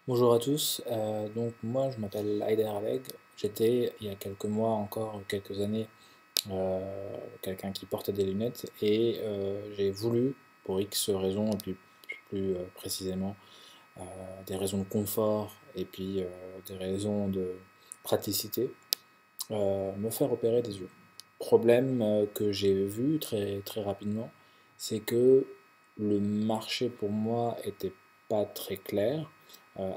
Bonjour à tous, donc moi je m'appelle Aider Aleg, j'étais il y a quelques mois encore, quelques années, quelqu'un qui portait des lunettes et j'ai voulu, pour X raisons, et puis plus précisément euh, des raisons de confort et puis des raisons de praticité, me faire opérer des yeux. Problème que j'ai vu très rapidement, c'est que le marché pour moi était pas très clair.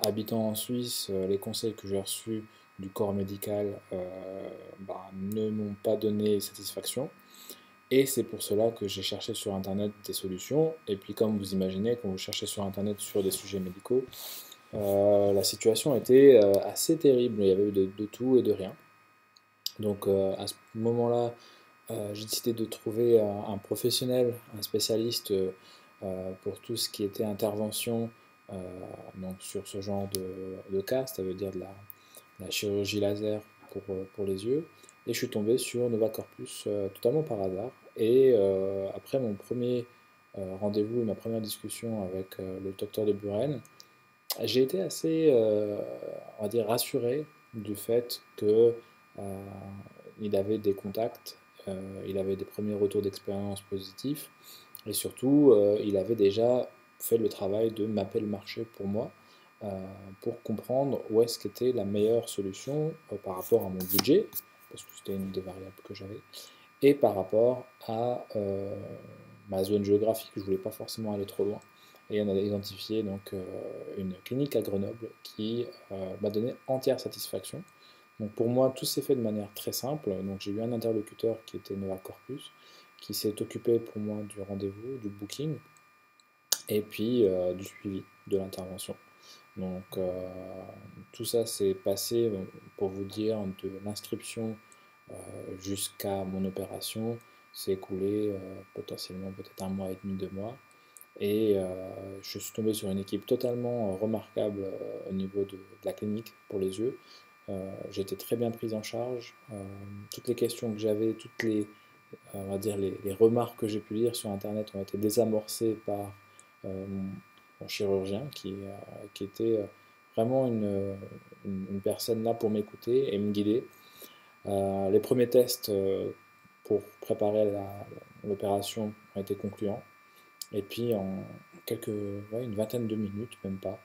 Habitant en Suisse, les conseils que j'ai reçus du corps médical ne m'ont pas donné satisfaction. Et c'est pour cela que j'ai cherché sur Internet des solutions. Et puis comme vous imaginez, quand vous cherchez sur Internet sur des sujets médicaux, la situation était assez terrible. Il y avait de tout et de rien. Donc à ce moment-là, j'ai décidé de trouver professionnel, un spécialiste pour tout ce qui était intervention euh, donc sur ce genre de cas, ça veut dire de la chirurgie laser pour les yeux. Et je suis tombé sur Nova Corpus totalement par hasard. Et après mon premier rendez-vous, ma première discussion avec le docteur de Buren, j'ai été assez, on va dire, rassuré du fait que il avait des contacts, il avait des premiers retours d'expérience positifs, et surtout, il avait déjà fait le travail de mapper le marché pour moi, pour comprendre où est-ce qu'était la meilleure solution par rapport à mon budget, parce que c'était une des variables que j'avais, et par rapport à ma zone géographique, je ne voulais pas forcément aller trop loin. Et on a identifié donc une clinique à Grenoble qui m'a donné entière satisfaction. Donc pour moi, tout s'est fait de manière très simple. Donc j'ai eu un interlocuteur qui était Nova Corpus, qui s'est occupé pour moi du rendez-vous, du booking, et puis du suivi de l'intervention. Donc tout ça s'est passé, pour vous dire, de l'inscription jusqu'à mon opération, s'est écoulé potentiellement peut-être un mois et demi, 2 mois. Et je suis tombé sur une équipe totalement remarquable au niveau de la clinique pour les yeux. J'ai été très bien prise en charge. Toutes les questions que j'avais, toutes on va dire les remarques que j'ai pu lire sur Internet ont été désamorcées par mon chirurgien qui était vraiment une personne là pour m'écouter et me guider. Les premiers tests pour préparer l'opération ont été concluants. Et puis en une vingtaine de minutes, même pas,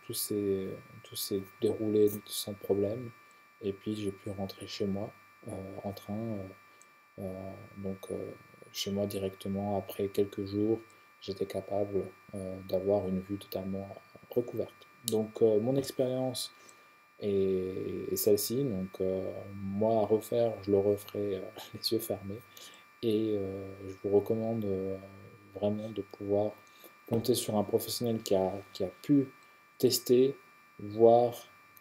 tout s'est déroulé sans problème. Et puis j'ai pu rentrer chez moi en train, donc chez moi directement. Après quelques jours, j'étais capable d'avoir une vue totalement recouverte. Donc mon expérience est celle-ci. Donc moi à refaire, je le referai les yeux fermés. Et je vous recommande vraiment de pouvoir compter sur un professionnel qui a pu tester, voir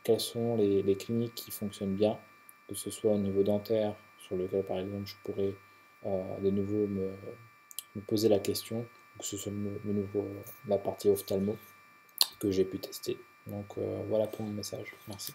quelles sont les cliniques qui fonctionnent bien, que ce soit au niveau dentaire, sur lequel par exemple je pourrais de nouveau me poser la question, ou que ce soit la partie ophtalmo que j'ai pu tester. Donc voilà pour mon message. Merci.